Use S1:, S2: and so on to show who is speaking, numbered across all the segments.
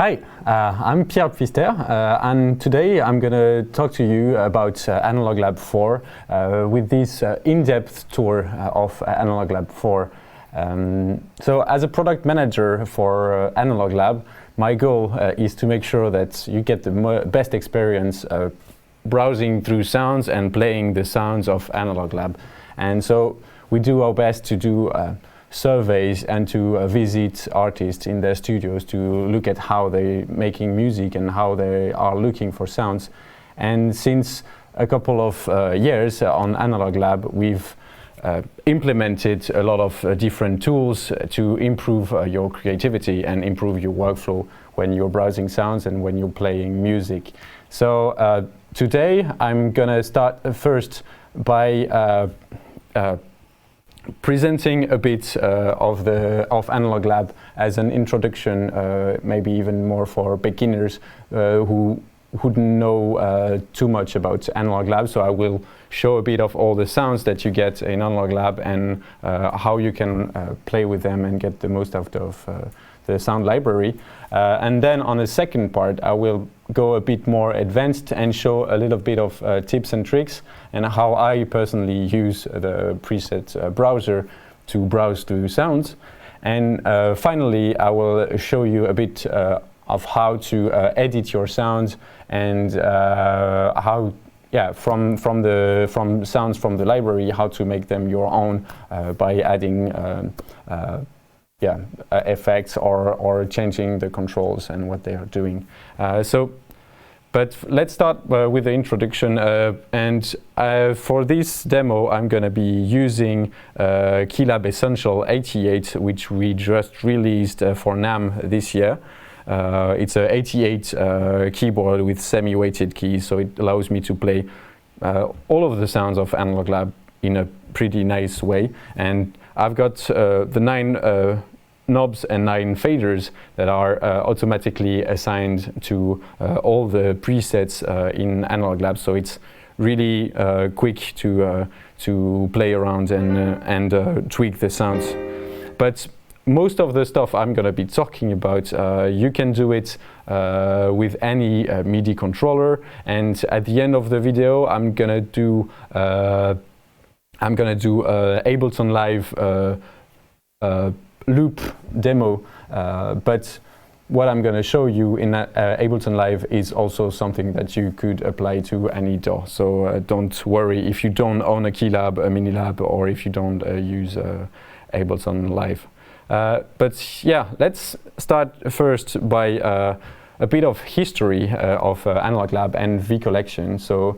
S1: Hi, I'm Pierre Pfister, and today I'm going to talk to you about Analog Lab 4 with this in-depth tour of Analog Lab 4. So as a product manager for Analog Lab, my goal is to make sure that you get the best experience browsing through sounds and playing the sounds of Analog Lab. And so we do our best to do surveys and to visit artists in their studios to look at how they're making music and how they are looking for sounds. And since a couple of years on Analog Lab, we've implemented a lot of different tools to improve your creativity and improve your workflow when you're browsing sounds and when you're playing music. So today I'm gonna start first by presenting a bit of Analog Lab as an introduction, maybe even more for beginners who wouldn't know too much about Analog Lab. So I will show a bit of all the sounds that you get in Analog Lab and how you can play with them and get the most out of the sound library. And then on the second part, I will go a bit more advanced and show a little bit of tips and tricks and how I personally use the preset browser to browse through sounds. And finally, I will show you a bit of how to edit your sounds and how, from sounds from the library, how to make them your own by adding effects or changing the controls and what they are doing. But let's start with the introduction. And for this demo, I'm going to be using Keylab Essential 88, which we just released for NAMM this year. It's a 88 keyboard with semi-weighted keys, so it allows me to play all of the sounds of Analog Lab in a pretty nice way. And I've got the 9 knobs and 9 faders that are automatically assigned to all the presets in Analog Lab, so it's really quick to play around and tweak the sounds. But most of the stuff I'm going to be talking about, you can do it with any MIDI controller, and at the end of the video I'm gonna do Ableton Live loop demo, but what I'm going to show you in Ableton Live is also something that you could apply to any DAW. So don't worry if you don't own a Keylab, a Minilab, or if you don't use Ableton Live. But yeah, let's start first by a bit of history of Analog Lab and V-Collection. So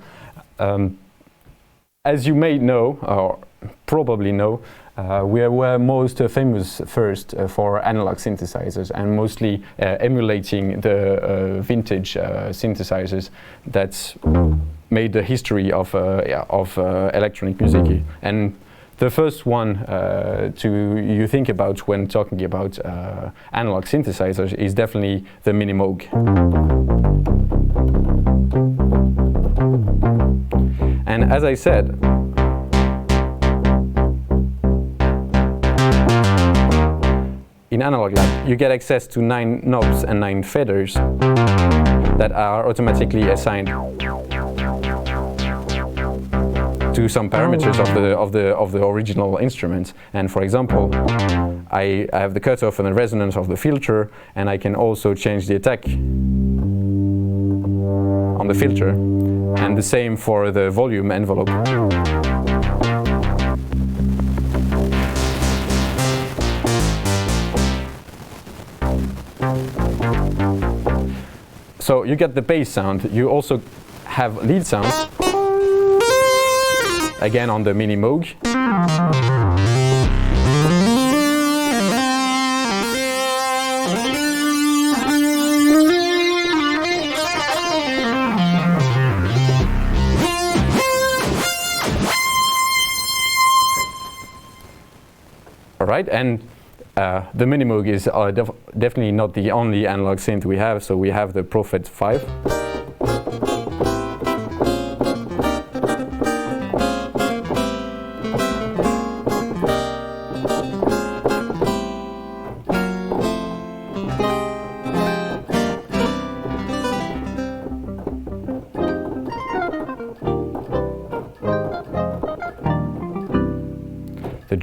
S1: as you may know, or probably know, we were most famous first for analog synthesizers and mostly emulating the vintage synthesizers that made the history of electronic music. And the first one you think about when talking about analog synthesizers is definitely the Minimoog. And as I said, in Analog Lab, you get access to 9 knobs and 9 faders that are automatically assigned to some parameters of the original instruments. And for example, I have the cutoff and the resonance of the filter, and I can also change the attack on the filter, and the same for the volume envelope. So you get the bass sound. You also have lead sounds, again on the Minimoog. All right, and the Minimoog is definitely not the only analog synth we have, so we have the Prophet 5.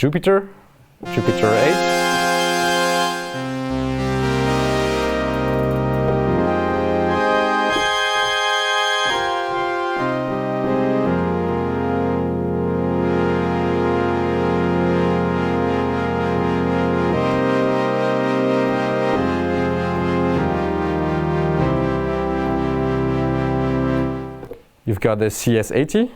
S1: Jupiter 8. You've got the CS80.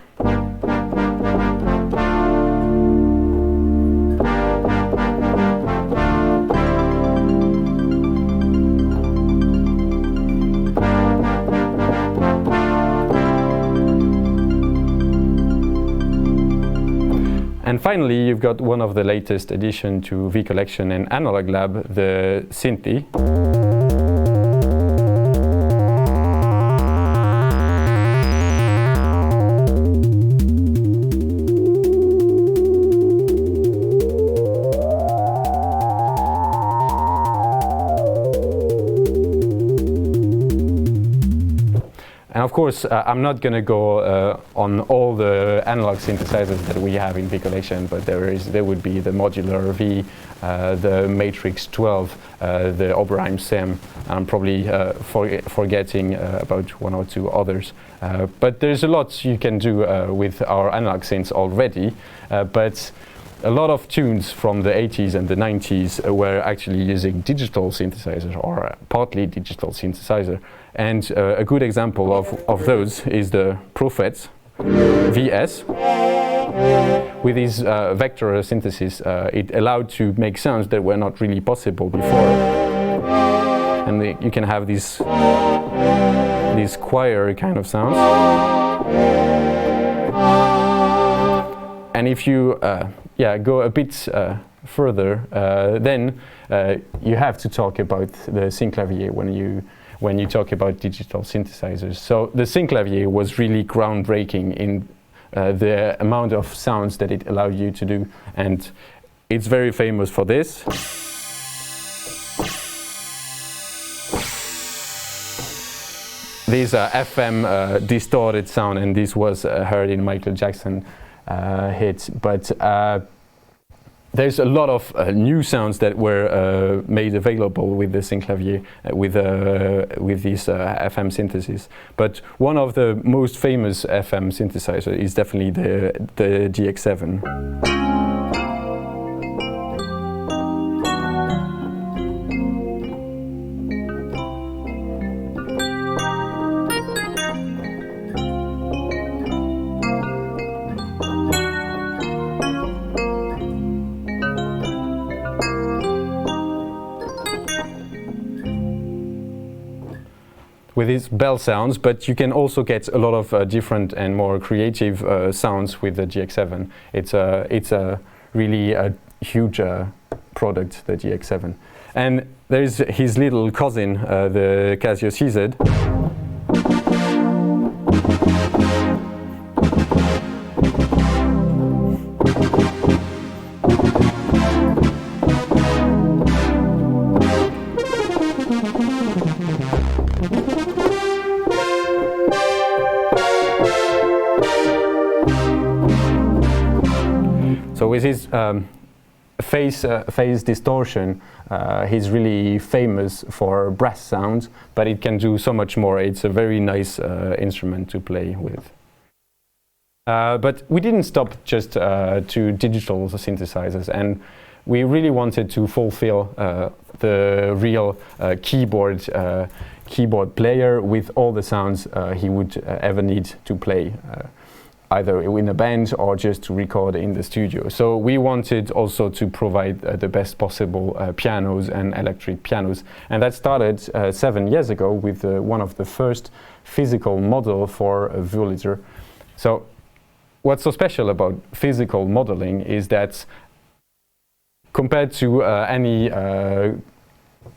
S1: And finally, you've got one of the latest addition to V Collection and Analog Lab, the Synths. And of course, I'm not going to go on all the analog synthesizers that we have in V Collection, but there would be the Modular V, the Matrix 12, the Oberheim SEM. I'm probably forgetting about one or two others. But there's a lot you can do with our analog synths already. But a lot of tunes from the 80s and the 90s were actually using digital synthesizers or partly digital synthesizer. And a good example of those is the Prophet VS. With this vector synthesis, it allowed to make sounds that were not really possible before. And you can have these choir kind of sounds. And if you go a bit further, then you have to talk about the synclavier when you talk about digital synthesizers. So the synclavier was really groundbreaking in the amount of sounds that it allowed you to do, and it's very famous for this. These are FM distorted sound, and this was heard in Michael Jackson hits, but there's a lot of new sounds that were made available with the synclavier, with this FM synthesis. But one of the most famous FM synthesizer is definitely the DX7. With its bell sounds, but you can also get a lot of different and more creative sounds with the GX7. It's a really huge product, the GX7. And there's his little cousin, the Casio CZ. So with his phase distortion, he's really famous for brass sounds, but it can do so much more. It's a very nice instrument to play with. But we didn't stop just to digital synthesizers, and we really wanted to fulfill the real keyboard player with all the sounds he would ever need to play. Either in a band or just to record in the studio. So we wanted also to provide the best possible pianos and electric pianos. And that started 7 years ago with one of the first physical model for a Wurlitzer. So what's so special about physical modeling is that compared to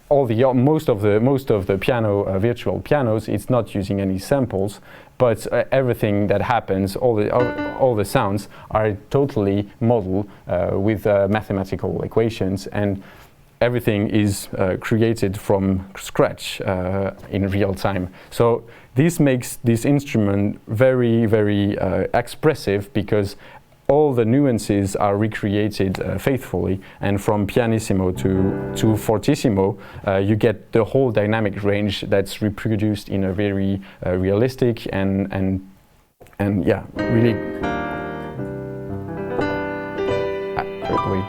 S1: most of the piano virtual pianos, it's not using any samples, but everything that happens, all the sounds are totally modeled with mathematical equations, and everything is created from scratch in real time. So this makes this instrument very, very expressive, because all the nuances are recreated faithfully, and from pianissimo to fortissimo, you get the whole dynamic range that's reproduced in a very realistic and yeah, really accurate way.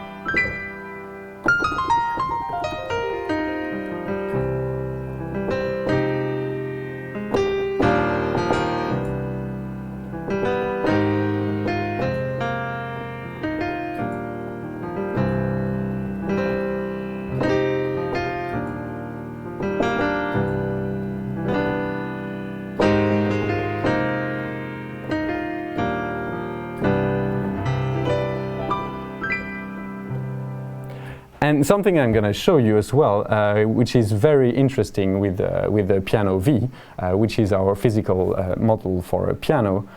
S1: And something I'm going to show you as well, which is very interesting with the Piano V, which is our physical model for a piano,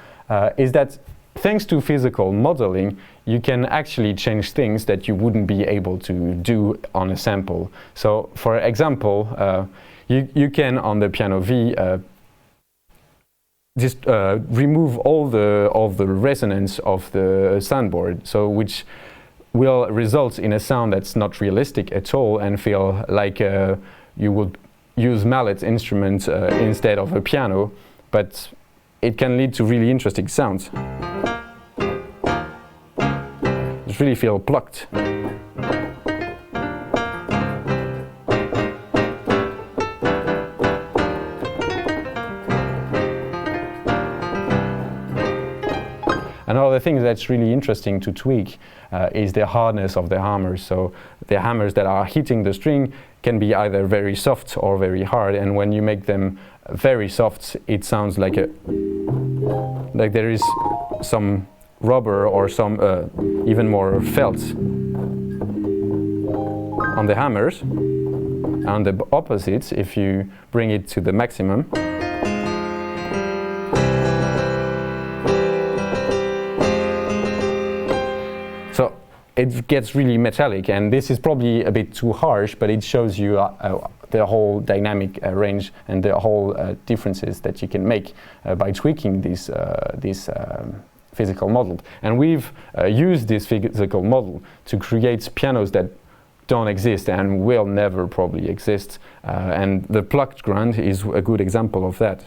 S1: is that thanks to physical modeling, you can actually change things that you wouldn't be able to do on a sample. So, for example, you can on the Piano V just remove all the resonance of the soundboard, so which will result in a sound that's not realistic at all and feel like you would use mallet instruments instead of a piano, but it can lead to really interesting sounds. Just really feel plucked. Another thing that's really interesting to tweak is the hardness of the hammers. So the hammers that are hitting the string can be either very soft or very hard, and when you make them very soft, it sounds like there is some rubber or some even more felt on the hammers. And the opposite, if you bring it to the maximum, it gets really metallic, and this is probably a bit too harsh, but it shows you the whole dynamic range and the whole differences that you can make by tweaking this physical model. And we've used this physical model to create pianos that don't exist and will never probably exist, and the plucked grunt is a good example of that.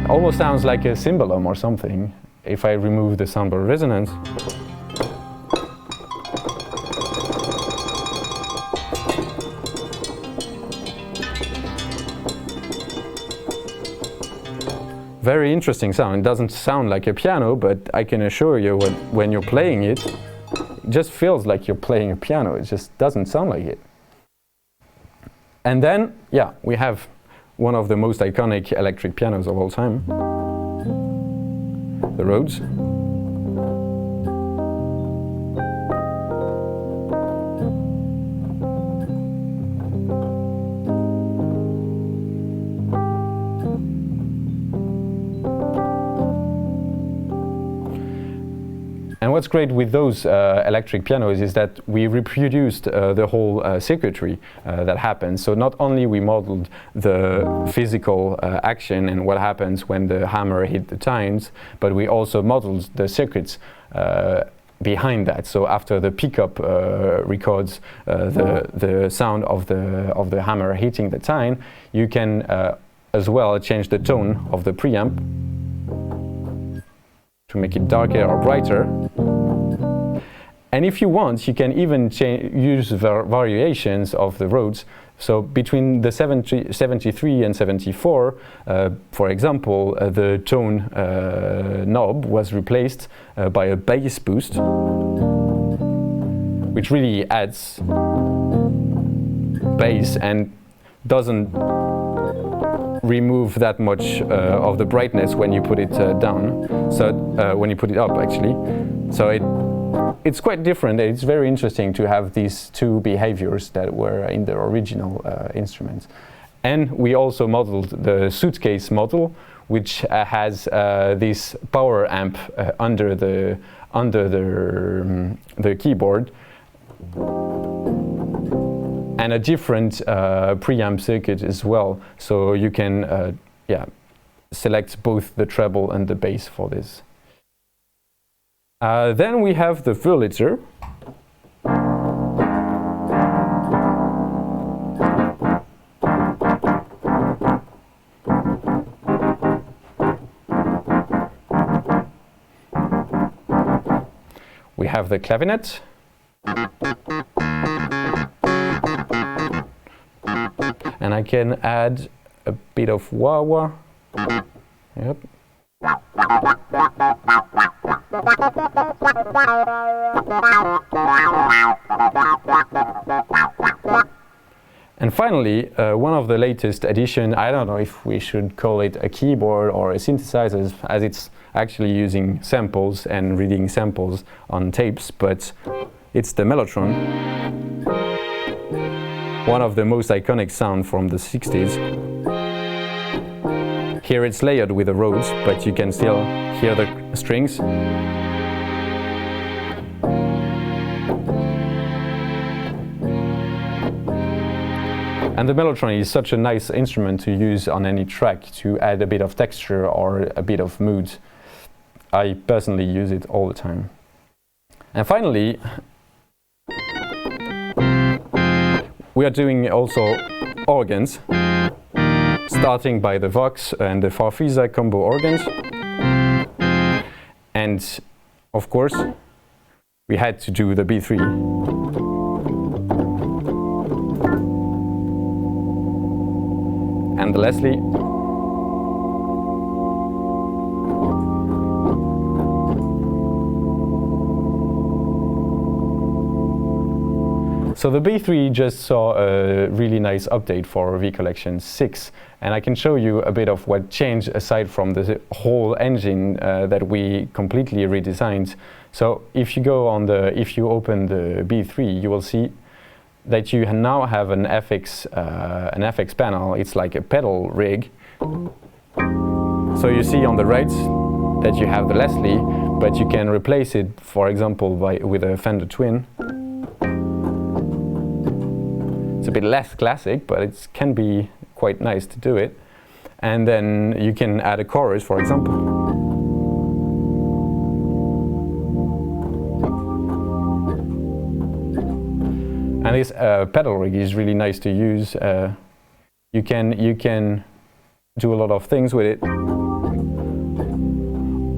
S1: Almost sounds like a cymbalum or something if I remove the soundboard resonance. Very interesting sound. It doesn't sound like a piano, but I can assure you when you're playing it, it just feels like you're playing a piano. It just doesn't sound like it. And then, yeah, we have one of the most iconic electric pianos of all time, the Rhodes. And what's great with those electric pianos is that we reproduced the whole circuitry that happens. So not only we modeled the physical action and what happens when the hammer hit the tines, but we also modeled the circuits behind that. So after the pickup records the sound of the hammer hitting the tine, you can as well change the tone of the preamp to make it darker or brighter. And if you want, you can even use variations of the Rhodes. So between the 73 and 74, for example, the tone knob was replaced by a bass boost, which really adds bass and doesn't remove that much of the brightness when you put it down. So when you put it up, actually. So it's quite different. It's very interesting to have these two behaviors that were in the original instruments. And we also modeled the suitcase model, which has this power amp under the keyboard, and a different preamp circuit as well. So you can select both the treble and the bass for this. Then we have the Wurlitzer. We have the clavinet. And I can add a bit of wah-wah. Yep. And finally, one of the latest addition, I don't know if we should call it a keyboard or a synthesizer, as it's actually using samples and reading samples on tapes, but it's the Mellotron, one of the most iconic sound from the 60s. Here it's layered with a Rhodes, but you can still hear the strings. And the Mellotron is such a nice instrument to use on any track to add a bit of texture or a bit of mood. I personally use it all the time. And finally, we are doing also organs, starting by the Vox and the Farfisa combo organs. And of course, we had to do the B3. And the Leslie. So the B3 just saw a really nice update for V Collection 6, and I can show you a bit of what changed aside from the whole engine that we completely redesigned. So if you open the B3, you will see that you now have an FX panel. It's like a pedal rig. So you see on the right that you have the Leslie, but you can replace it, for example, with a Fender Twin. It's a bit less classic, but it can be quite nice to do it. And then you can add a chorus, for example. And this pedal rig is really nice to use. You can do a lot of things with it.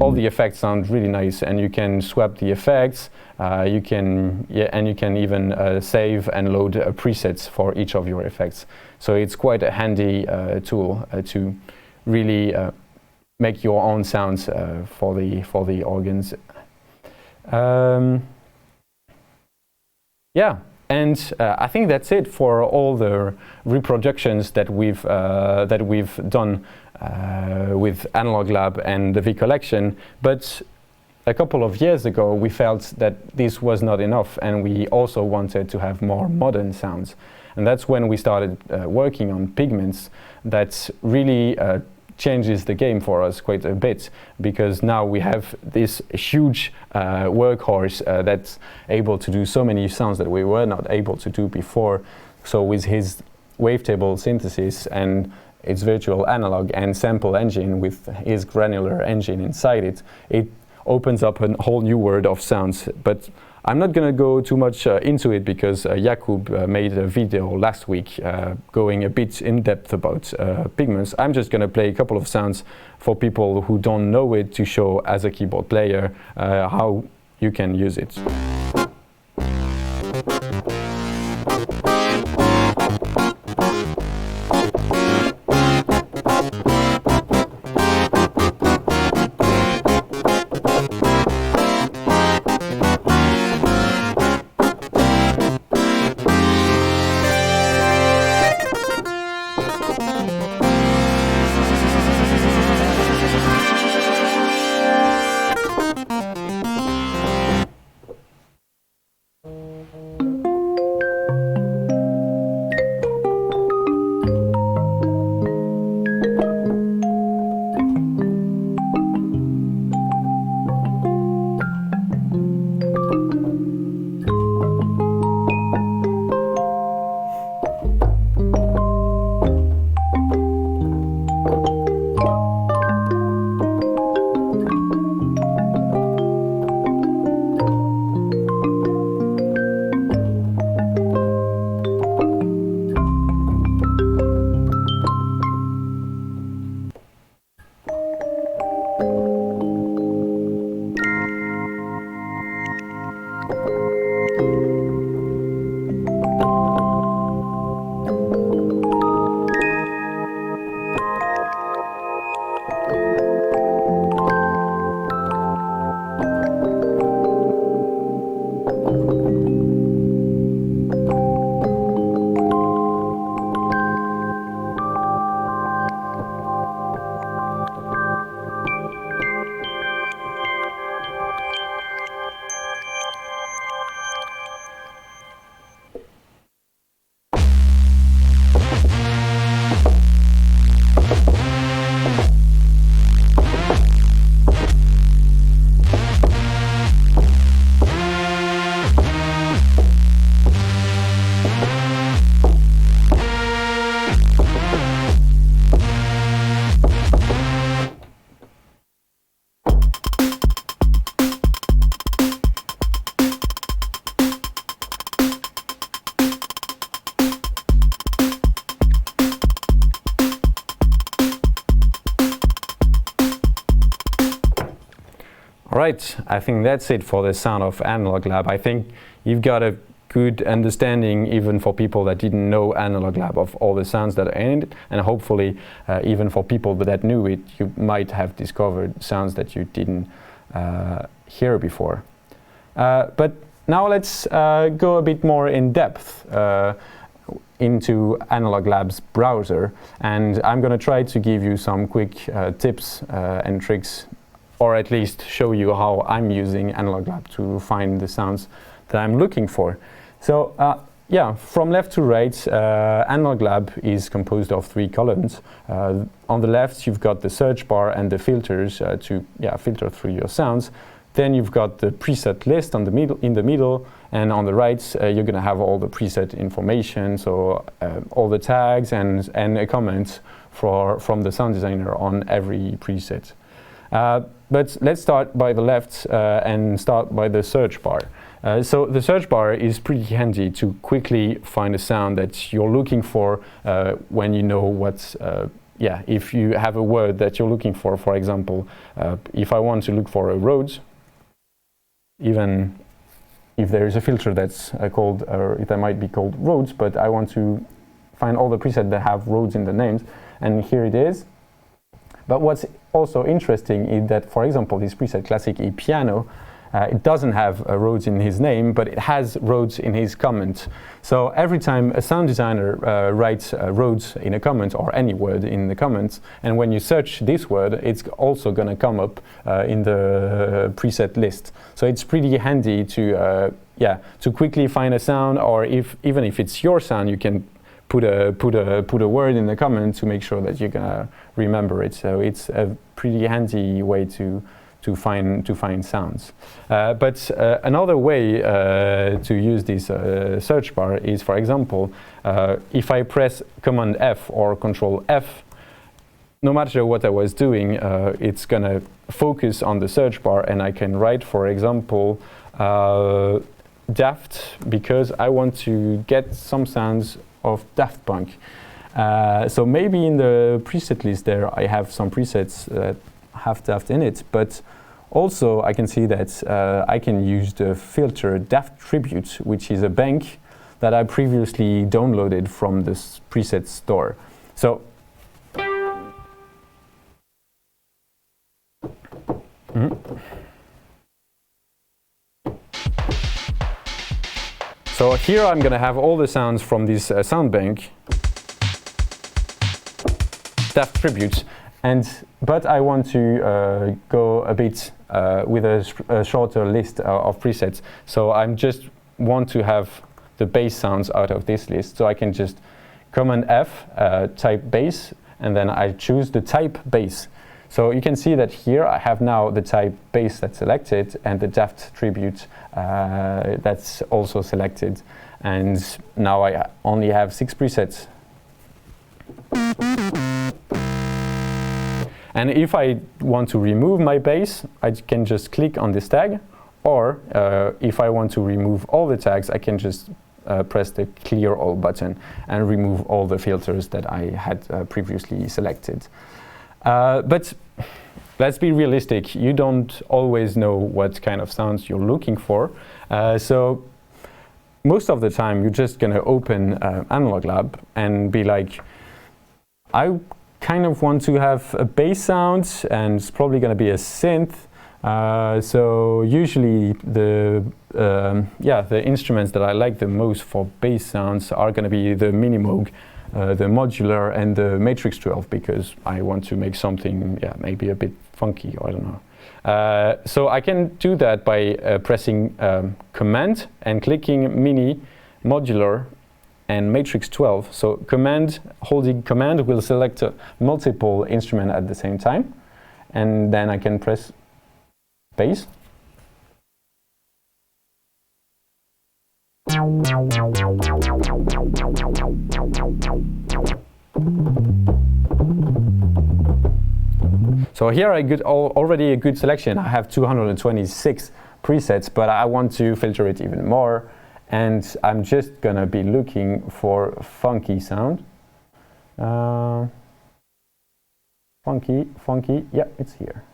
S1: All the effects sound really nice, and you can swap the effects. You can even save and load presets for each of your effects. So it's quite a handy tool to really make your own sounds for the organs. Yeah. And I think that's it for all the reproductions that we've done with Analog Lab and the V Collection. But a couple of years ago, we felt that this was not enough, and we also wanted to have more modern sounds. And that's when we started working on Pigments. That really changes the game for us quite a bit, because now we have this huge workhorse that's able to do so many sounds that we were not able to do before. So with his wavetable synthesis and its virtual analog and sample engine with his granular engine inside it, it opens up a whole new world of sounds. But I'm not going to go too much into it, because Jakub made a video last week going a bit in depth about Pigments. I'm just going to play a couple of sounds for people who don't know it, to show as a keyboard player how you can use it. Right, I think that's it for the sound of Analog Lab. I think you've got a good understanding, even for people that didn't know Analog Lab, of all the sounds that are in it, and hopefully even for people that knew it, you might have discovered sounds that you didn't hear before. But now let's go a bit more in depth into Analog Lab's browser, and I'm going to try to give you some quick tips and tricks, or at least show you how I'm using Analog Lab to find the sounds that I'm looking for. So yeah, from left to right, Analog Lab is composed of 3 columns. On the left, you've got the search bar and the filters to filter through your sounds. Then you've got the preset list in the middle, and on the right, you're going to have all the preset information, so all the tags and a comment from the sound designer on every preset. But let's start by the left and start by the search bar. So the search bar is pretty handy to quickly find a sound that you're looking for when you know what's, if you have a word that you're looking for example, if I want to look for a Rhodes, even if there is a filter that's called, or that might be called Rhodes, but I want to find all the presets that have Rhodes in the names, and here it is. But what's also interesting is that, for example, this preset Classic E Piano, it doesn't have a Rhodes in his name, but it has Rhodes in his comment. So every time a sound designer writes Rhodes in a comment, or any word in the comments, and when you search this word, it's also going to come up in the preset list. So it's pretty handy to quickly find a sound, or even if it's your sound, you can put a word in the comment to make sure that you're gonna remember it. So it's a pretty handy way to find sounds. But another way to use this search bar is, for example, if I press Command F or Control F, no matter what I was doing, it's gonna focus on the search bar, and I can write, for example, Daft, because I want to get some sounds of Daft Punk. So maybe in the preset list there I have some presets that have Daft in it, but also I can see that I can use the filter Daft Tribute, which is a bank that I previously downloaded from this preset store. So So here I'm going to have all the sounds from this Soundbank, Daft Tributes, but I want to go a bit with a shorter list of presets. So I just want to have the bass sounds out of this list. So I can just Command F, type bass, and then I choose the type bass. So you can see that here I have now the type bass that's selected, and the Daft Tribute that's also selected. And now I only have 6 presets. And if I want to remove my bass, I can just click on this tag, or if I want to remove all the tags, I can just press the Clear All button and remove all the filters that I had previously selected. But let's be realistic, you don't always know what kind of sounds you're looking for. So most of the time you're just going to open Analog Lab and be like, I kind of want to have a bass sound, and it's probably going to be a synth. So usually the instruments that I like the most for bass sounds are going to be the Minimoog, the modular, and the Matrix 12, because I want to make something maybe a bit funky, or I don't know. So I can do that by pressing Command and clicking Mini, Modular, and Matrix 12. So holding Command will select multiple instruments at the same time, and then I can press bass. So here I got already a good selection. I have 226 presets, but I want to filter it even more, and I'm just gonna be looking for funky sound. Funky, yeah, it's here.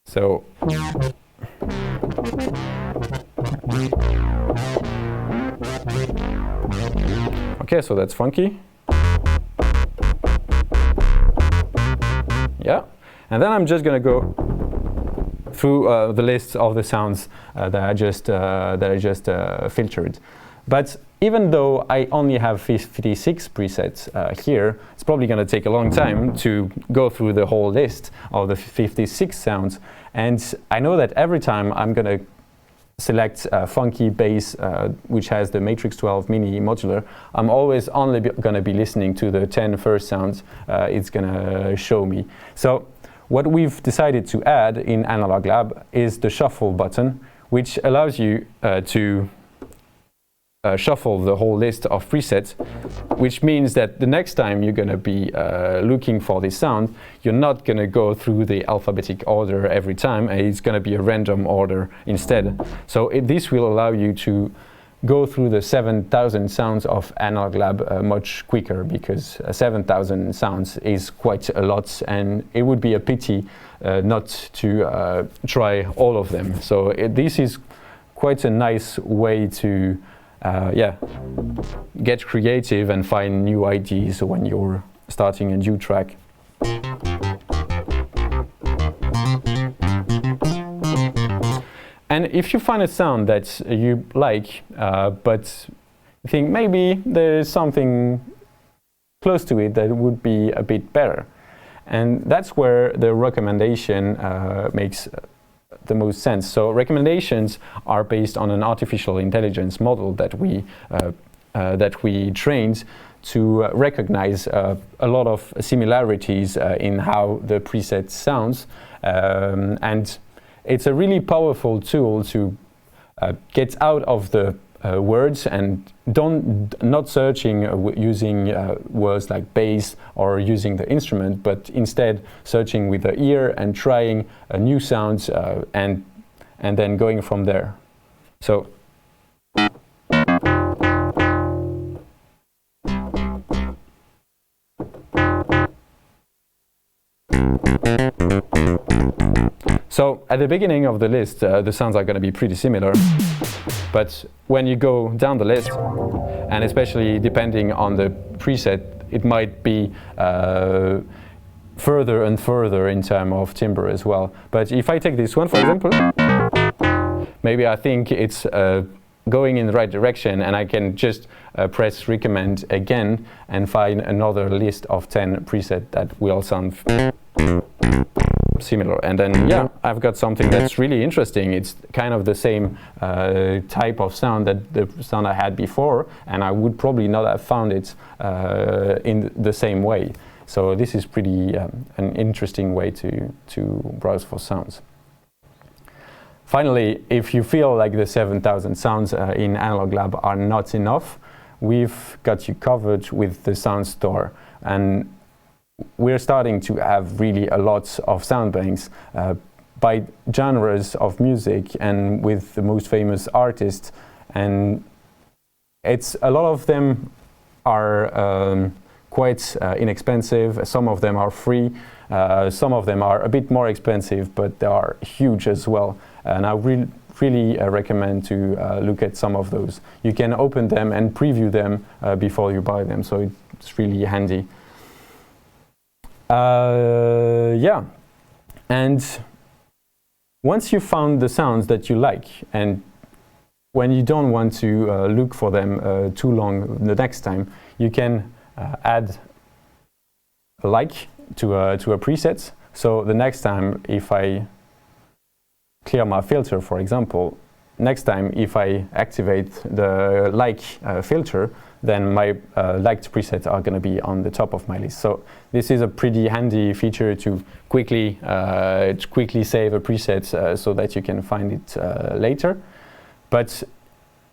S1: So okay, so that's funky. Yeah, and then I'm just gonna go through the list of the sounds that I just filtered. But even though I only have 56 presets here, it's probably going to take a long time to go through the whole list of the 56 sounds. And I know that every time I'm going to select funky bass, which has the Matrix 12 mini modular, I'm always only going to be listening to the 10 first sounds it's going to show me. So what we've decided to add in Analog Lab is the shuffle button, which allows you to shuffle the whole list of presets, which means that the next time you're going to be looking for this sound, you're not going to go through the alphabetic order every time, and it's going to be a random order instead. So this will allow you to go through the 7,000 sounds of Analog Lab much quicker, because 7,000 sounds is quite a lot, and it would be a pity not to try all of them. So this is quite a nice way to get creative and find new ideas when you're starting a new track. And if you find a sound that you like, but think maybe there's something close to it that would be a bit better, and that's where the recommendation makes the most sense. So recommendations are based on an artificial intelligence model that we trained to recognize a lot of similarities in how the preset sounds, and it's a really powerful tool to get out of the words and not searching using words like bass or using the instrument, but instead searching with the ear and trying new sounds and then going from there. So at the beginning of the list, the sounds are going to be pretty similar. But when you go down the list, and especially depending on the preset, it might be further and further in terms of timbre as well. But if I take this one, for example, maybe I think it's going in the right direction, and I can just press recommend again and find another list of 10 presets that will sound similar. And then I've got something that's really interesting. It's kind of the same type of sound that the sound I had before, and I would probably not have found it in the same way. So this is pretty an interesting way to browse for sounds. Finally, if you feel like the 7,000 sounds in Analog Lab are not enough, we've got you covered with the Sound Store, and we're starting to have really a lot of sound banks by genres of music and with the most famous artists, and a lot of them are quite inexpensive. Some of them are free, some of them are a bit more expensive, but they are huge as well, and I really recommend to look at some of those. You can open them and preview them before you buy them, so it's really handy. And once you found the sounds that you like, and when you don't want to look for them too long the next time, you can add a like to a preset. So the next time, if I clear my filter, for example, next time if I activate the like filter, then my liked presets are going to be on the top of my list. So this is a pretty handy feature to quickly save a preset so that you can find it later. But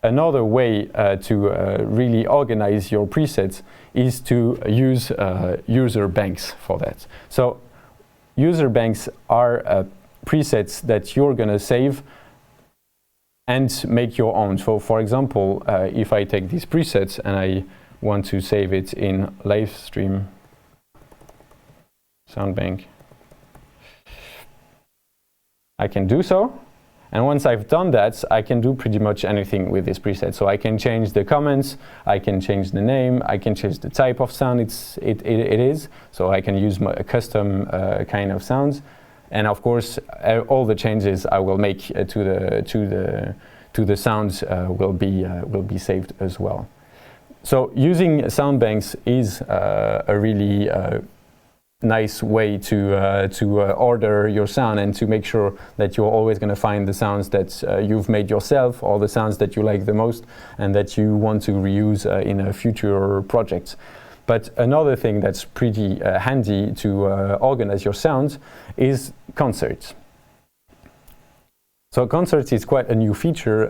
S1: another way to really organize your presets is to use user banks for that. So user banks are presets that you're going to save and make your own. So for example, if I take these presets and I want to save it in Livestream, Soundbank, I can do so. And once I've done that, I can do pretty much anything with this preset. So I can change the comments, I can change the name, I can change the type of sound it is. So I can use a custom kind of sounds. And of course, all the changes I will make to the sounds will be saved as well. So using Soundbanks is a really nice way to order your sound and to make sure that you're always going to find the sounds that you've made yourself, or the sounds that you like the most and that you want to reuse in a future project. But another thing that's pretty handy to organize your sounds is concerts. So concerts is quite a new feature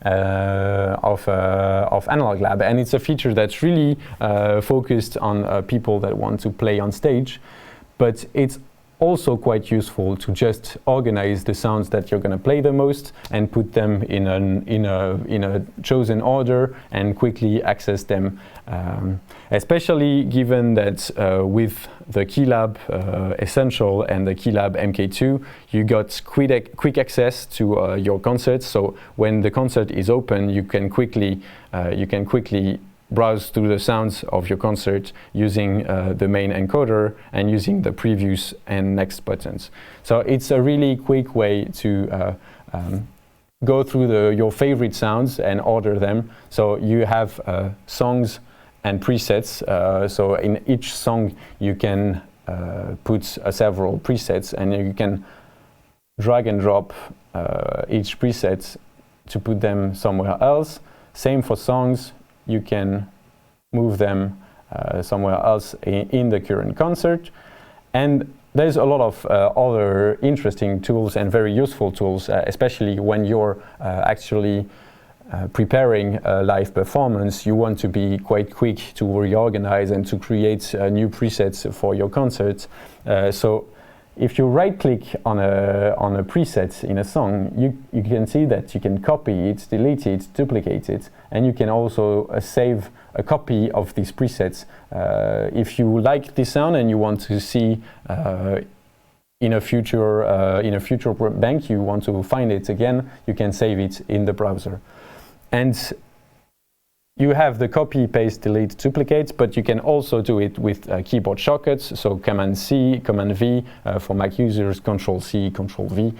S1: of Analog Lab, and it's a feature that's really focused on people that want to play on stage, but it's also quite useful to just organize the sounds that you're going to play the most and put them in a chosen order and quickly access them, especially given that with the Keylab Essential and the Keylab MK2 you got quick access to your concerts. So when the concert is open, you can quickly browse through the sounds of your concert using the main encoder and using the previous and next buttons. So it's a really quick way to go through your favorite sounds and order them. So you have songs and presets. So in each song you can put several presets, and you can drag and drop each preset to put them somewhere else. Same for songs. You can move them somewhere else in the current concert. And there's a lot of other interesting tools and very useful tools, especially when you're actually preparing a live performance. You want to be quite quick to reorganize and to create new presets for your concert. So if you right-click on a preset in a song, you can see that you can copy it, delete it, duplicate it, and you can also save a copy of these presets. If you like this sound and you want to see in a future bank, you want to find it again, you can save it in the browser. And you have the copy, paste, delete, duplicate, but you can also do it with keyboard shortcuts. So Command-C, Command-V for Mac users, Control-C, Control-V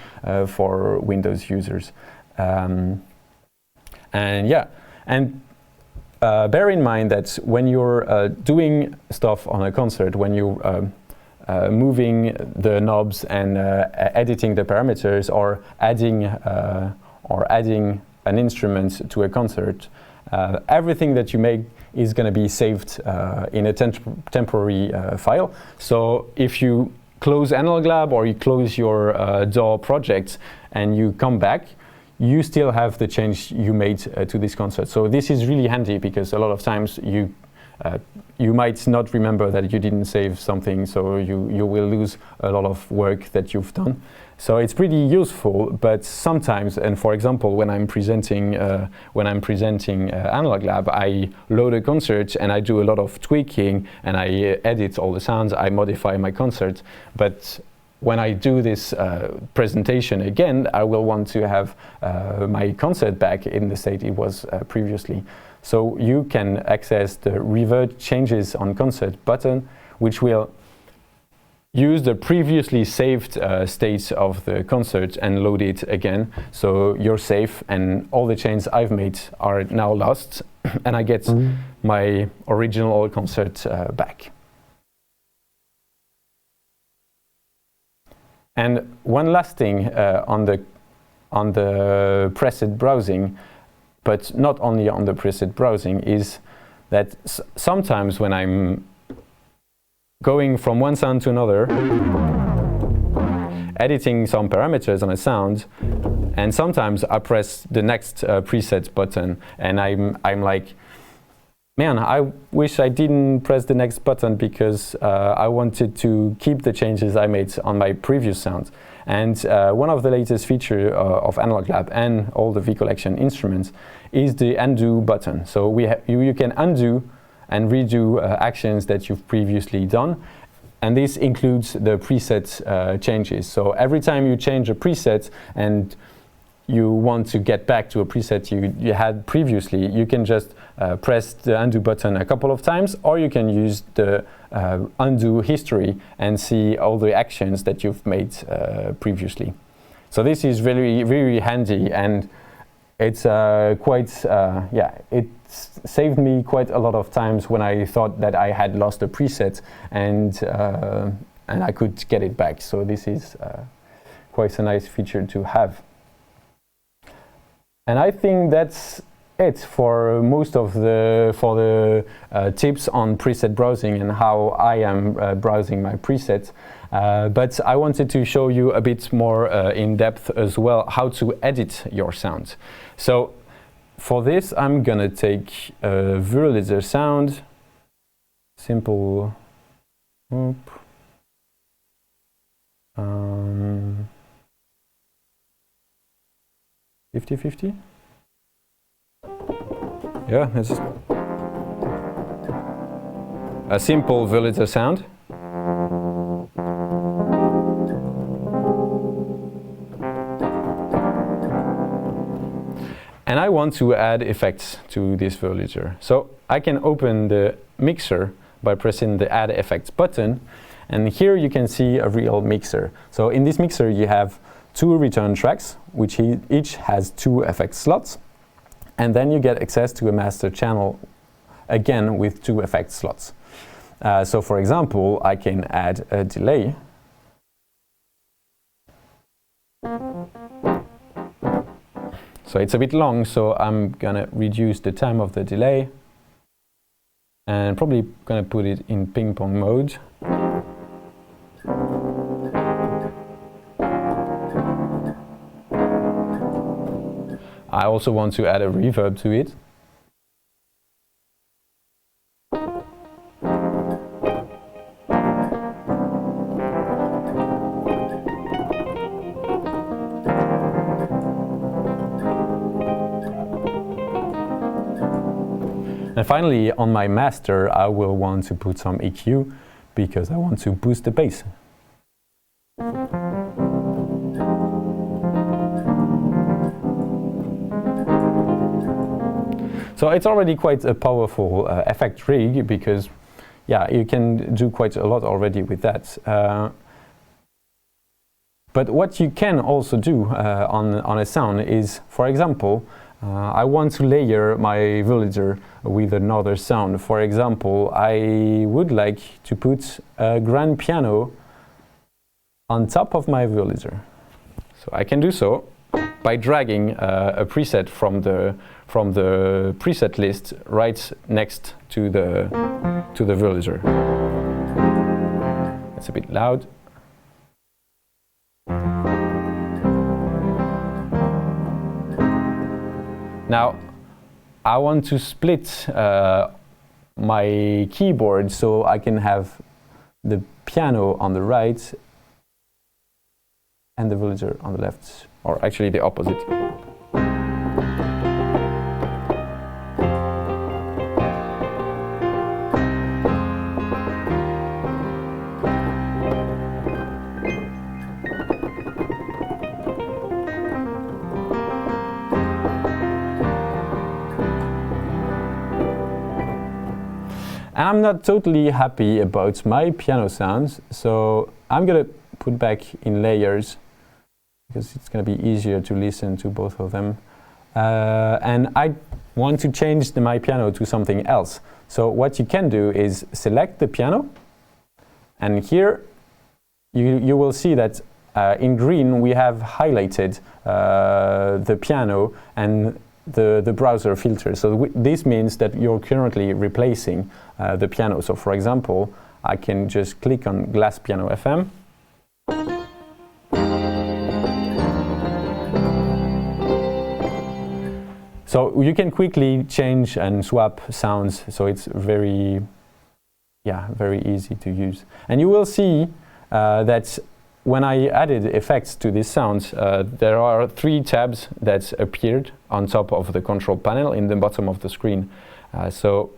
S1: for Windows users. And bear in mind that when you're doing stuff on a concert, when you're moving the knobs and editing the parameters, or adding an instrument to a concert, everything that you make is going to be saved in a temporary file. So if you close Analog Lab or you close your DAW project and you come back, you still have the change you made to this concert. So this is really handy, because a lot of times you might not remember that you didn't save something, so you will lose a lot of work that you've done. So it's pretty useful, but sometimes, and for example, when I'm presenting Analog Lab, I load a concert and I do a lot of tweaking and I edit all the sounds, I modify my concert. But when I do this presentation again, I will want to have my concert back in the state it was previously. So you can access the Revert Changes on Concert button, which will use the previously saved state of the concert and load it again. So you're safe, and all the changes I've made are now lost, and I get my original concert back. And one last thing on the preset browsing, but not only on the preset browsing, is that sometimes when I'm going from one sound to another, editing some parameters on a sound, and sometimes I press the next preset button and I'm like, man, I wish I didn't press the next button, because I wanted to keep the changes I made on my previous sound. And one of the latest features of Analog Lab and all the V Collection instruments is the undo button. So you can undo and redo actions that you've previously done. and this includes the preset changes. So every time you change a preset and you want to get back to a preset you had previously, you can just press the undo button a couple of times, or you can use the undo history and see all the actions that you've made previously. So this is very, very handy, and it's it saved me quite a lot of times when I thought that I had lost a preset and I could get it back. So this is quite a nice feature to have. And I think that's it for most of the tips on preset browsing and how I am browsing my presets. But I wanted to show you a bit more in depth as well how to edit your sound. So for this, I'm gonna take a Wurlitzer sound, simple. 50-50? Yeah, it's a simple Wurlitzer sound. And I want to add effects to this Wurlitzer. So I can open the mixer by pressing the Add Effects button. And here you can see a real mixer. So in this mixer you have 2 return tracks, which each has 2 effect slots. And then you get access to a master channel, again with 2 effect slots. So for example, I can add a delay. So it's a bit long, so I'm gonna reduce the time of the delay and probably gonna put it in ping pong mode. I also want to add a reverb to it. And finally, on my master, I will want to put some EQ because I want to boost the bass. So it's already quite a powerful effect rig because, yeah, you can do quite a lot already with that. But what you can also do on a sound is, for example, I want to layer my Wurlitzer with another sound. For example, I would like to put a grand piano on top of my Wurlitzer. So I can do so by dragging a preset from the preset list right next to the Wurlitzer. It's a bit loud. Now, I want to split my keyboard so I can have the piano on the right and the Wurlitzer on the left, or actually the opposite. I'm not totally happy about my piano sounds, so I'm gonna put back in layers because it's gonna be easier to listen to both of them. And I want to change my piano to something else. So what you can do is select the piano, and here you will see that in green we have highlighted the piano and the browser filter. So this means that you're currently replacing the piano. So for example, I can just click on Glass Piano FM. So you can quickly change and swap sounds. So it's very easy to use. And you will see that when I added effects to these sounds, there are 3 tabs that appeared on top of the control panel in the bottom of the screen. So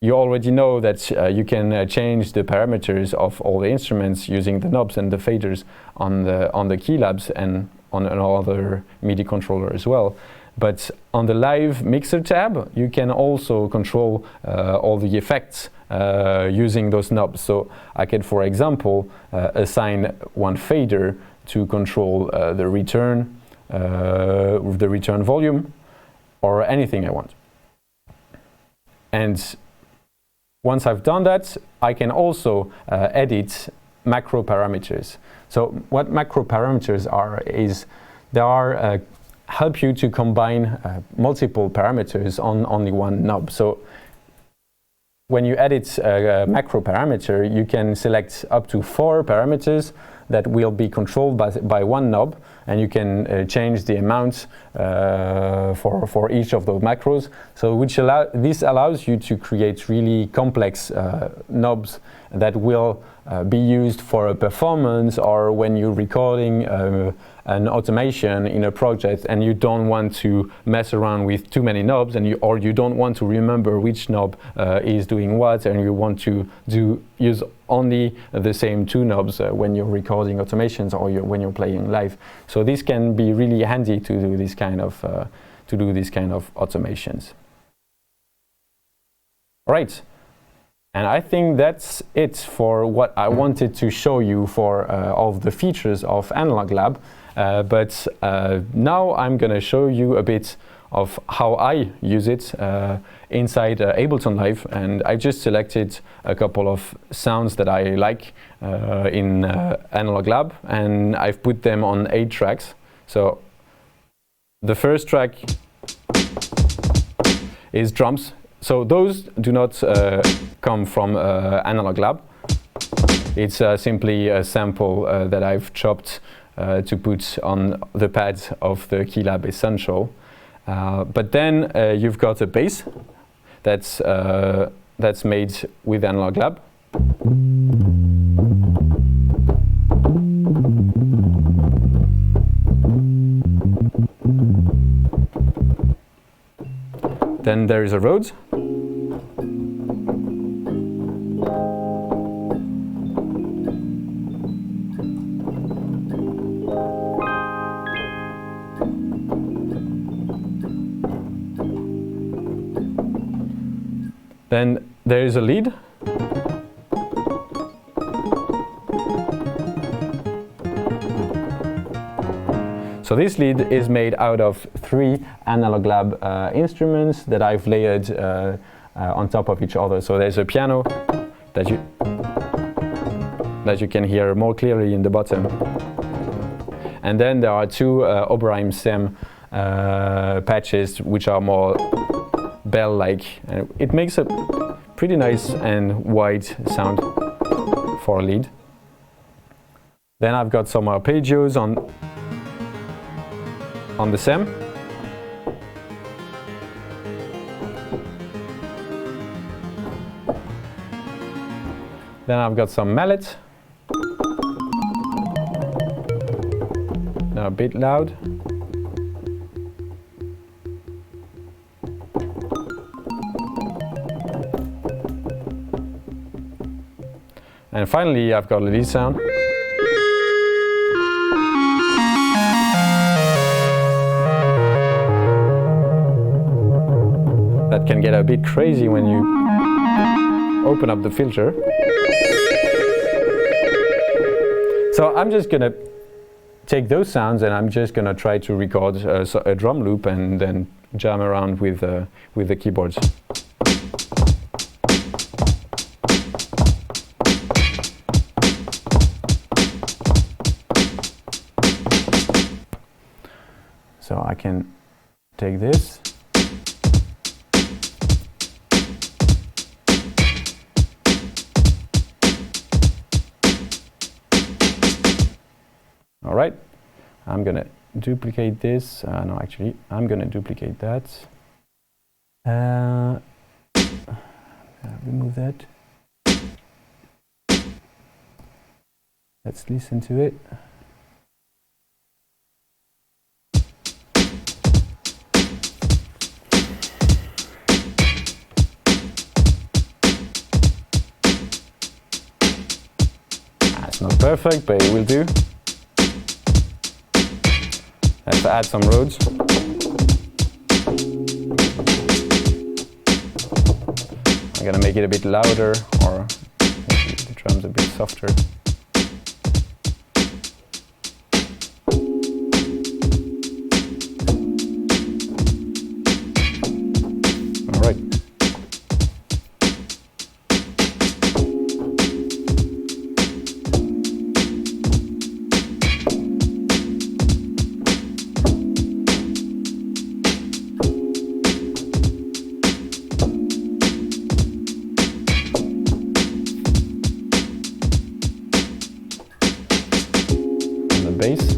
S1: you already know that you can change the parameters of all the instruments using the knobs and the faders on the keylabs and on another MIDI controller as well. But on the live mixer tab, you can also control all the effects using those knobs. So I can, for example, assign one fader to control the return volume, or anything I want. And once I've done that, I can also edit macro parameters. So what macro parameters are is they are help you to combine multiple parameters on only one knob. So when you edit a macro parameter, you can select up to 4 parameters that will be controlled by one knob, and you can change the amount for each of those macros. So this allows you to create really complex knobs that will be used for a performance, or when you're recording an automation in a project and you don't want to mess around with too many knobs, and you don't want to remember which knob is doing what, and you want to use only the same 2 knobs when you're recording automations or when you're playing live. So this can be really handy to do this kind of automations. All right. And I think that's it for what I wanted to show you for all of the features of Analog Lab. But now I'm going to show you a bit of how I use it inside Ableton Live. And I just selected a couple of sounds that I like in Analog Lab, and I've put them on 8 tracks. So the first track is drums. So those do not come from Analog Lab. It's simply a sample that I've chopped to put on the pad of the Keylab Essential. But then you've got a bass that's made with Analog Lab. Then there is a Rhodes. Then there is a lead. So this lead is made out of 3 Analog Lab instruments that I've layered on top of each other. So there's a piano that you can hear more clearly in the bottom. And then there are 2 Oberheim SEM patches, which are more bell-like. And it makes a pretty nice and wide sound for a lead. Then I've got some arpeggios on the SEM. Then I've got some mallets. They're a bit loud. And finally, I've got a lead sound. That can get a bit crazy when you open up the filter. So I'm just gonna take those sounds and I'm just gonna try to record a drum loop and then jam around with the keyboards. So I can take this. All right, I'm gonna duplicate this. No, actually, I'm gonna duplicate that. Remove that. Let's listen to it. perfect, but it will do. Let's add some Rhodes. I'm gonna make it a bit louder, or maybe the drums a bit softer. All right. Bass.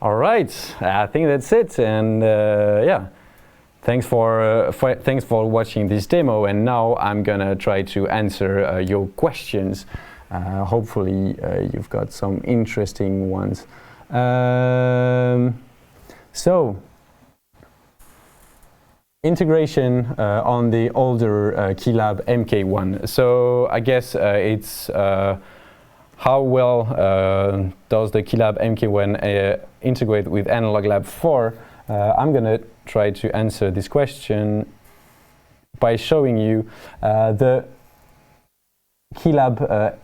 S1: All right, I think that's it, and yeah, thanks for watching this demo. And now I'm gonna try to answer your questions. Hopefully, you've got some interesting ones. So, integration on the older Keylab MK1. So I guess it's how well does the Keylab MK1 integrate with Analog Lab 4? I'm gonna try to answer this question by showing you the Keylab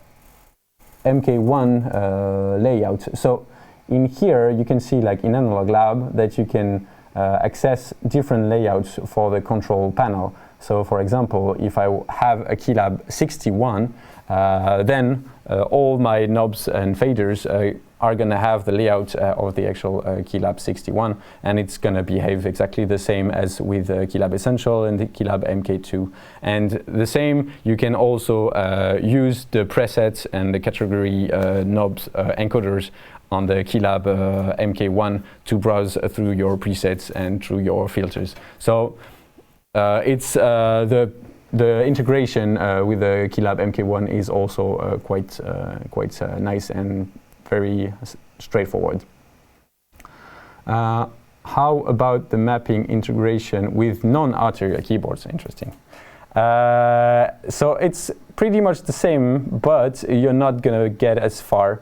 S1: MK1 layout. So in here you can see, like in Analog Lab, that you can access different layouts for the control panel. So for example, if I have a Keylab 61, then all my knobs and faders are going to have the layout of the actual Keylab 61, and it's going to behave exactly the same as with Keylab Essential and the Keylab MK2. And the same, you can also use the presets and the category knobs encoders on the Keylab MK1 to browse through your presets and through your filters. So it's the integration with the Keylab MK1 is also quite nice and very straightforward. How about the mapping integration with non-Arturia keyboards? Interesting. So it's pretty much the same, but you're not gonna get as far.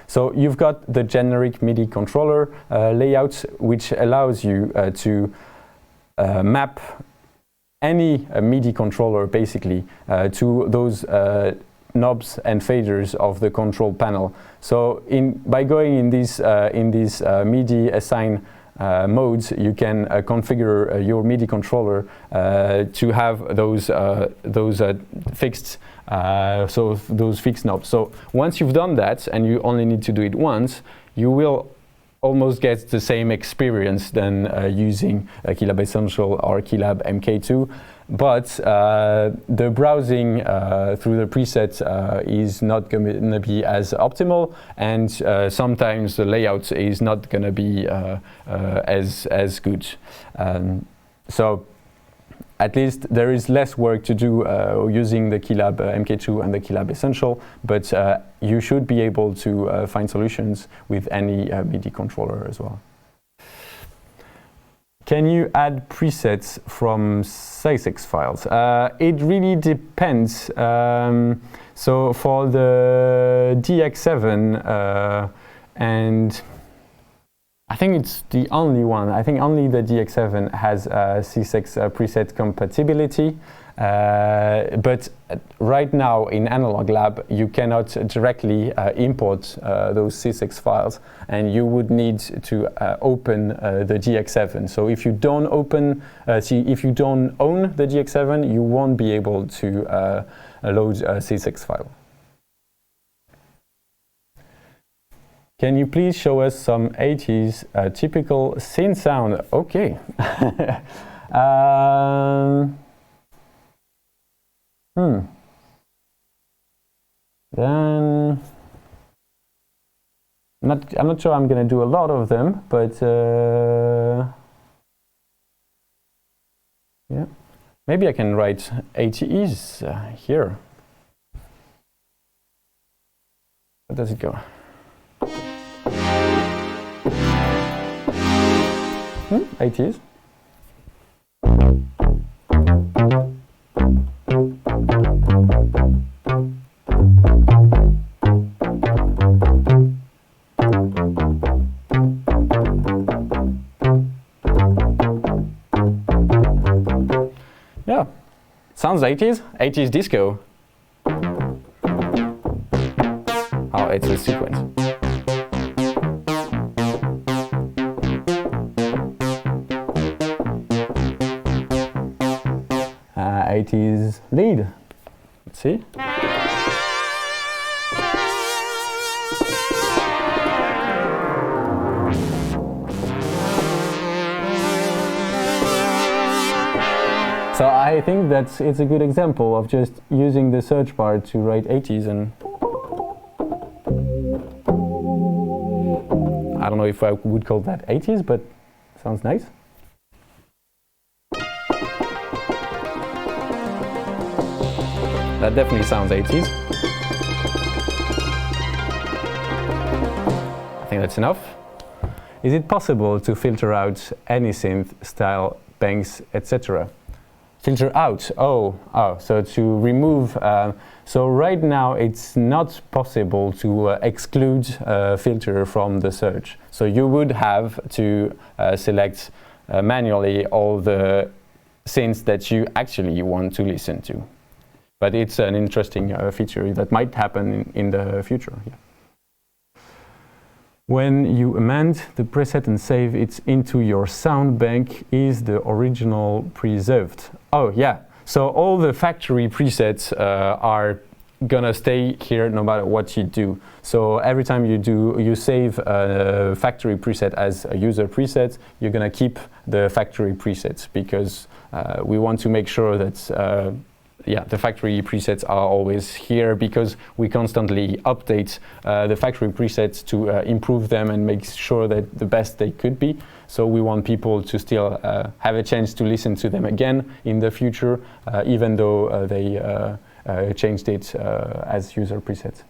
S1: So you've got the generic MIDI controller layout, which allows you to map any MIDI controller basically to those knobs and faders of the control panel. So by going in these MIDI assign modes, you can configure your MIDI controller to have those fixed those fixed knobs. So once you've done that, and you only need to do it once, you will almost get the same experience than using Keylab Essential or Keylab MK2, but the browsing through the presets is not going to be as optimal, and sometimes the layout is not going to be as good. So at least there is less work to do using the Keylab MK2 and the Keylab Essential, but you should be able to find solutions with any MIDI controller as well. Can you add presets from SysX files? It really depends. So for the DX7, and I think it's the only one. I think only the DX7 has SysX preset compatibility. But right now in Analog Lab, you cannot directly import those SysX files, and you would need to open the DX7. So if you don't own the DX7, you won't be able to load a SysX file. Can you please show us some 80s typical synth sound? Okay. Then I'm not sure I'm going to do a lot of them, but yeah, maybe I can write 80s here. Where does it go? 80s. Yeah, sounds 80s. 80s disco. Oh, it's a sequence. 80s lead. Let's see. So I think that it's a good example of just using the search bar to write 80s and I don't know if I would call that 80s, but sounds nice. That definitely sounds 80s. I think that's enough. Is it possible to filter out any synth, style, banks, etc.? Filter out, so to remove, so right now it's not possible to exclude filter from the search. So you would have to select manually all the synths that you actually want to listen to. But it's an interesting feature that might happen in the future. Yeah. When you amend the preset and save it into your Soundbank, is the original preserved? Oh yeah, so all the factory presets are gonna stay here no matter what you do. So every time you save a factory preset as a user preset, you're gonna keep the factory presets because we want to make sure that the factory presets are always here because we constantly update the factory presets to improve them and make sure that the best they could be. So we want people to still have a chance to listen to them again in the future, even though they changed it as user presets.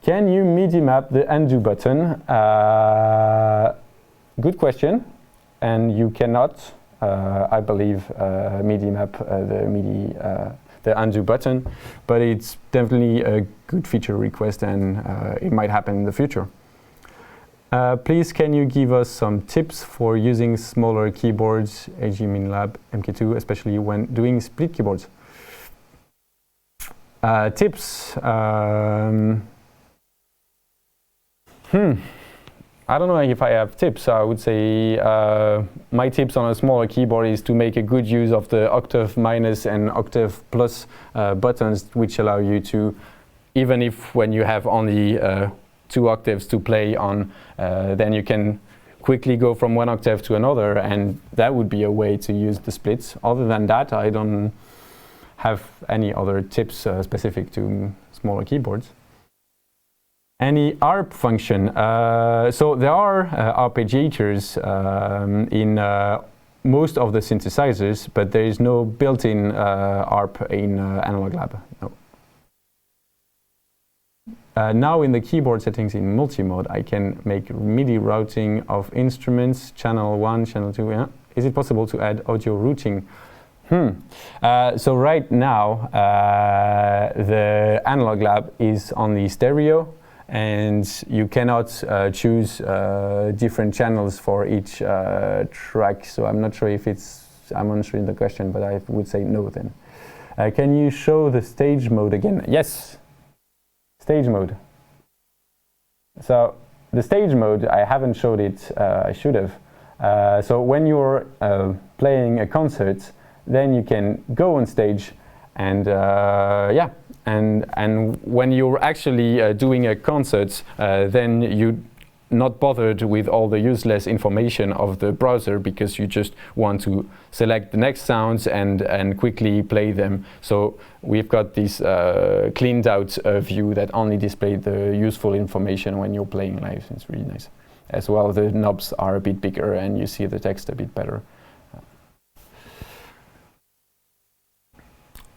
S1: Can you MIDI map the undo button? Good question, and you cannot. I believe MIDI map the undo button, but it's definitely a good feature request and it might happen in the future. Please can you give us some tips for using smaller keyboards, AG MinLab, MK2, especially when doing split keyboards? Tips. I don't know if I have tips. I would say my tips on a smaller keyboard is to make a good use of the octave minus and octave plus buttons, which allow you to, even if when you have only 2 octaves to play on, then you can quickly go from one octave to another, and that would be a way to use the splits. Other than that, I don't have any other tips specific to smaller keyboards. Any ARP function? So there are arpeggiators in most of the synthesizers, but there is no built-in ARP in Analog Lab. No. Now in the keyboard settings in multi-mode, I can make MIDI routing of instruments, channel 1, channel 2. Yeah. Is it possible to add audio routing? So right now, the Analog Lab is only stereo, and you cannot choose different channels for each track. So I'm not sure if I'm answering the question, but I would say no then. Can you show the stage mode again? Yes, stage mode. So the stage mode, I haven't showed it, I should have. So when you're playing a concert, then you can go on stage and and when you're actually doing a concert, then you're not bothered with all the useless information of the browser because you just want to select the next sounds and quickly play them. So we've got this cleaned out view that only displays the useful information when you're playing live. It's really nice. As well, the knobs are a bit bigger and you see the text a bit better.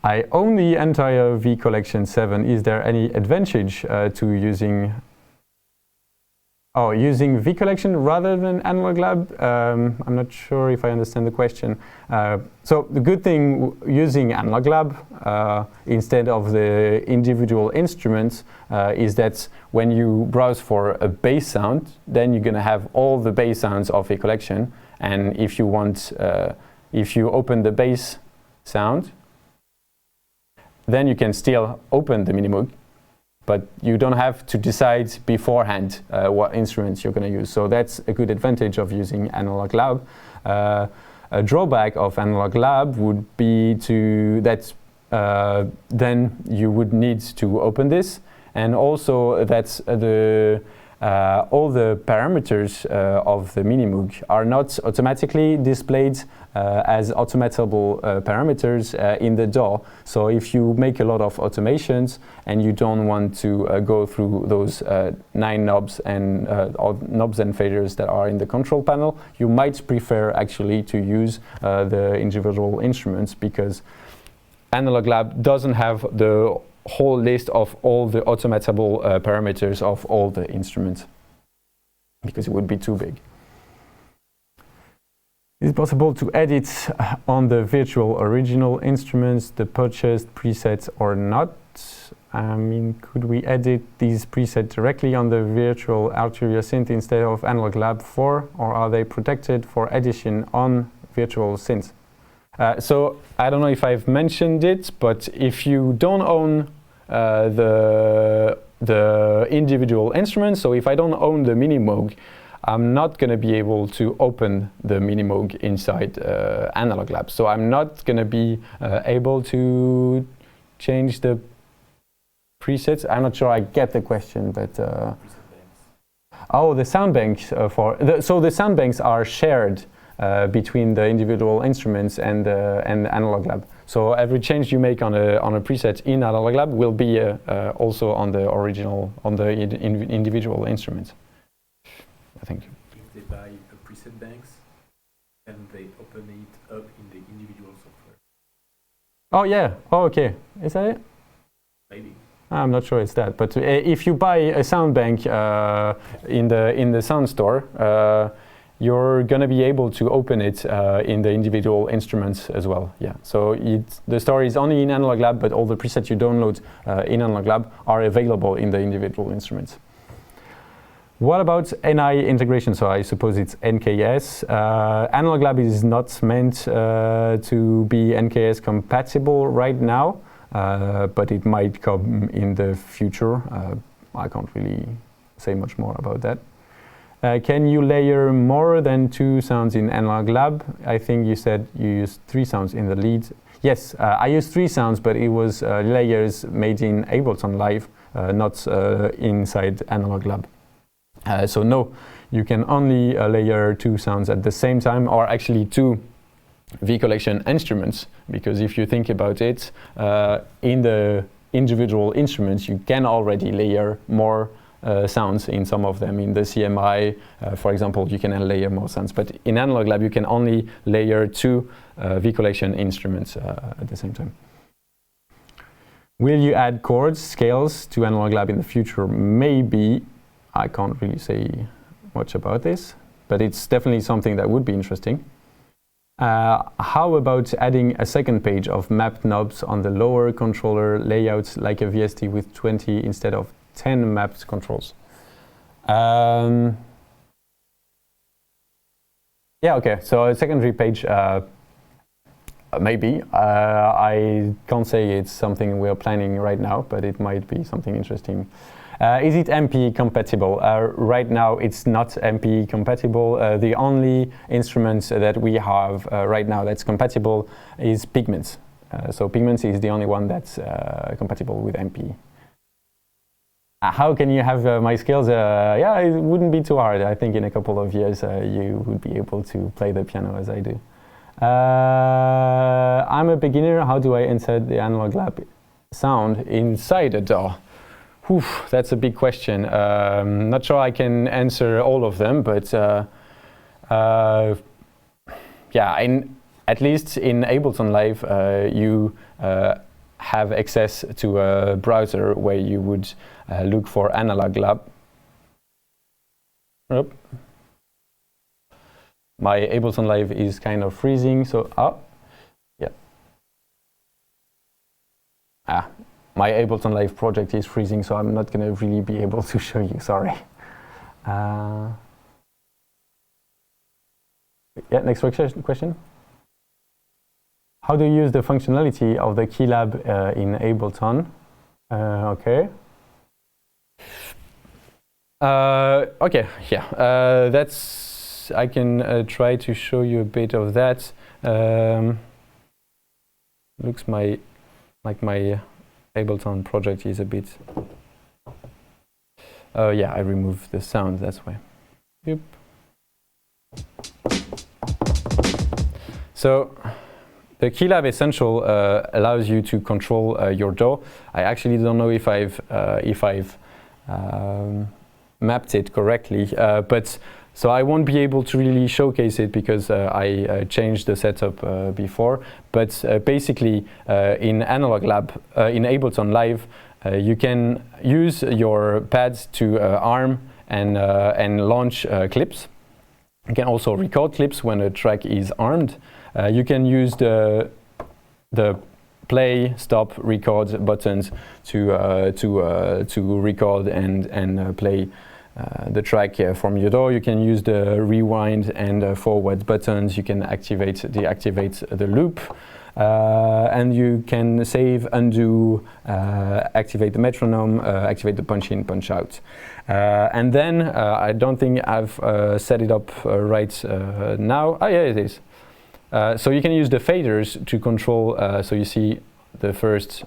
S1: I own the entire V Collection 7. Is there any advantage to using V Collection rather than Analog Lab? I'm not sure if I understand the question. So the good thing using Analog Lab instead of the individual instruments is that when you browse for a bass sound, then you're going to have all the bass sounds of a collection. And if you want, if you open the bass sound, then you can still open the Minimoog, but you don't have to decide beforehand what instruments you're going to use. So that's a good advantage of using Analog Lab. A drawback of Analog Lab would be that then you would need to open this, and also that the all the parameters of the Minimoog are not automatically displayed as automatable parameters in the DAW. So if you make a lot of automations and you don't want to go through those 9 knobs and faders that are in the control panel, you might prefer actually to use the individual instruments, because Analog Lab doesn't have the whole list of all the automatable parameters of all the instruments, because it would be too big. Is it possible to edit on the virtual original instruments the purchased presets or not? I mean, could we edit these presets directly on the virtual Arturia synth instead of Analog Lab 4, or are they protected for edition on virtual synths? So I don't know if I've mentioned it, but if you don't own the individual instruments, so if I don't own the Minimoog, I'm not going to be able to open the Minimoog inside Analog Lab. So I'm not going to be able to change the presets. I'm not sure I get the question, but oh, the Soundbanks so the Soundbanks are shared between the individual instruments and Analog Lab. So every change you make on a preset in Analog Lab will be also on the original, on the individual instruments, I think.
S2: If they buy a preset banks and they open it up in the individual software.
S1: Oh yeah. Oh, okay. Is that it?
S2: Maybe.
S1: I'm not sure it's that, but if you buy a Soundbank in the Sound Store, you're going to be able to open it in the individual instruments as well. Yeah. So the store is only in Analog Lab, but all the presets you download in Analog Lab are available in the individual instruments. What about NI integration? So I suppose it's NKS. Analog Lab is not meant to be NKS compatible right now, but it might come in the future. I can't really say much more about that. Can you layer more than 2 sounds in Analog Lab? I think you said you used 3 sounds in the lead. Yes, I used 3 sounds, but it was layers made in Ableton Live, not inside Analog Lab. So no, you can only layer 2 sounds at the same time, or actually 2 V-collection instruments, because if you think about it, in the individual instruments, you can already layer more sounds in some of them. In the CMI, for example, you can layer more sounds, but in Analog Lab you can only layer 2 V-collection instruments at the same time. Will you add chords, scales to Analog Lab in the future? Maybe. I can't really say much about this, but it's definitely something that would be interesting. How about adding a second page of mapped knobs on the lower controller layouts, like a VST with 20 instead of 10 mapped controls? Yeah, okay, so a secondary page, maybe. I can't say it's something we're planning right now, but it might be something interesting. Is it MP compatible? Right now it's not MP compatible. The only instruments that we have right now that's compatible is Pigments. So Pigments is the only one that's compatible with MP. How can you have my skills? Yeah, it wouldn't be too hard. I think in a couple of years you would be able to play the piano as I do. I'm a beginner. How do I insert the Analog Lab sound inside a DAW? Whew, that's a big question. Not sure I can answer all of them, but yeah, at least in Ableton Live, you have access to a browser where you would look for Analog Lab. Oh. My Ableton Live is kind of freezing, so yeah. My Ableton Live project is freezing, so I'm not going to really be able to show you, sorry. Yeah, next question. How do you use the functionality of the Keylab in Ableton? Okay. Okay, yeah, that's, I can try to show you a bit of that. Looks like my Ableton project is a bit Yeah, I removed the sound, that's why. Yep. So the Keylab Essential allows you to control your DAW. I actually don't know if I've mapped it correctly, but so I won't be able to really showcase it because I changed the setup before. But basically, in Analog Lab, in Ableton Live, you can use your pads to arm and launch clips. You can also record clips when a track is armed. You can use the play, stop, record buttons to record and play the track from your DAW. You can use the rewind and forward buttons. You can deactivate the loop. And you can save, undo, activate the metronome, activate the punch in, punch out. And then I don't think I've set it up right now. Oh yeah, it is. So you can use the faders to control, so you see the first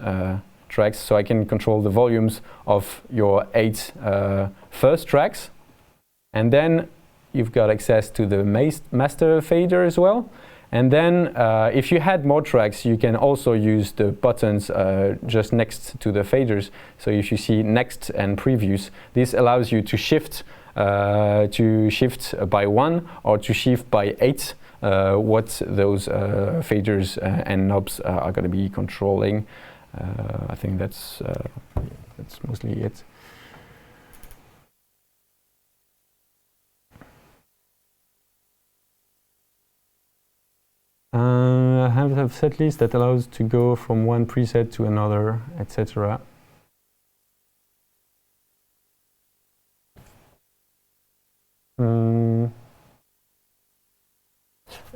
S1: tracks, so I can control the volumes of your 8 first tracks, and then you've got access to the master fader as well. And then if you had more tracks, you can also use the buttons just next to the faders. So if you see next and previews, this allows you to shift by 1 or to shift by 8 what those faders and knobs are going to be controlling. I think that's mostly it. I have a set list that allows to go from one preset to another, etc.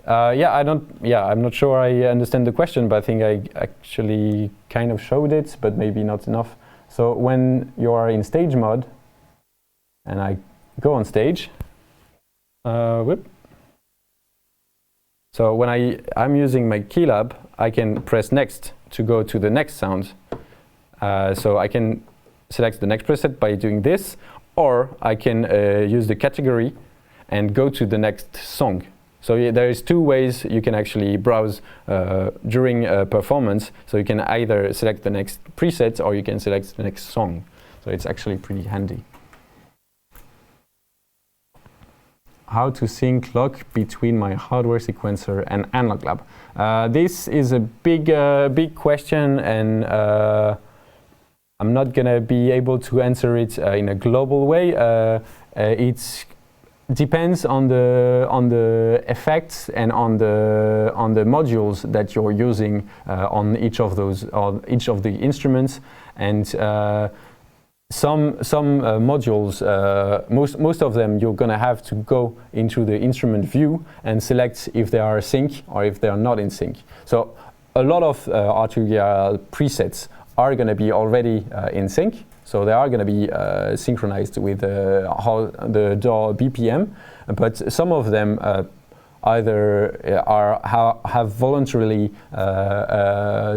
S1: I'm not sure I understand the question, but I think I actually kind of showed it, but maybe not enough. So when you are in stage mode, and I go on stage, so when I'm using my Keylab, I can press next to go to the next sound. So I can select the next preset by doing this, or I can use the category and go to the next song. So there is 2 ways you can actually browse during a performance. So you can either select the next preset or you can select the next song. So it's actually pretty handy. How to sync lock between my hardware sequencer and Analog Lab. This is a big question, and I'm not gonna be able to answer it in a global way. It depends on the effects and on the modules that you're using on each of the instruments, and some modules, most of them, you're gonna have to go into the instrument view and select if they are sync or if they are not in sync. So a lot of Arturia presets are gonna be already in sync. So they are going to be synchronized with the DAW BPM, but some of them either have voluntarily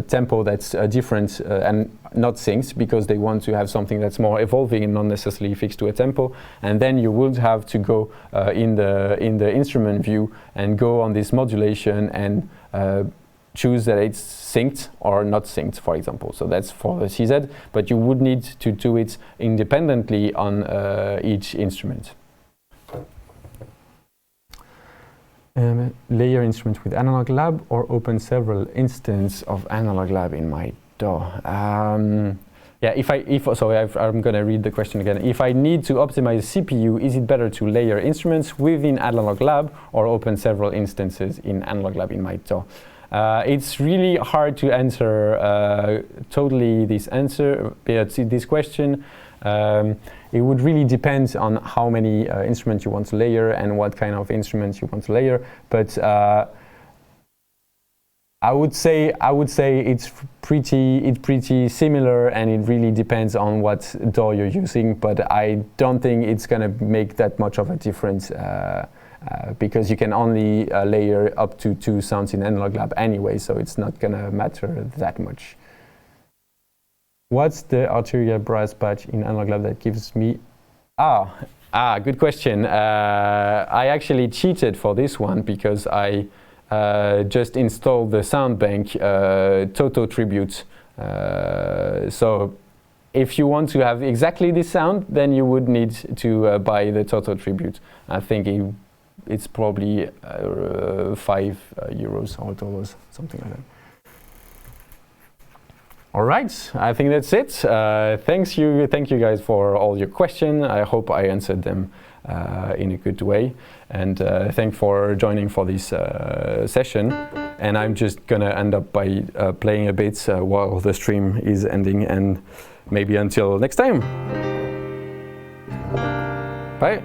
S1: tempo that's different and not synced because they want to have something that's more evolving and not necessarily fixed to a tempo. And then you would have to go in the instrument view and go on this modulation and choose that it's synced or not synced, for example. So that's for the CZ, but you would need to do it independently on each instrument. Layer instrument with Analog Lab or open several instances of Analog Lab in my DAW. I'm going to read the question again. If I need to optimize CPU, is it better to layer instruments within Analog Lab or open several instances in Analog Lab in my DAW? It's really hard to answer totally this question. It would really depend on how many instruments you want to layer and what kind of instruments you want to layer. But I would say it's pretty similar, and it really depends on what DAW you're using. But I don't think it's gonna make that much of a difference. Because you can only layer up to 2 sounds in Analog Lab anyway, so it's not gonna matter that much. What's the Arturia brass patch in Analog Lab that gives me Good question. I actually cheated for this one because I just installed the Soundbank Toto Tribute. So if you want to have exactly this sound, then you would need to buy the Toto Tribute. I think it's probably €5 or dollars, something like that. All right, I think that's it. Thank you guys for all your questions. I hope I answered them in a good way. And thanks for joining for this session. And I'm just gonna end up by playing a bit while the stream is ending, and maybe until next time. Bye.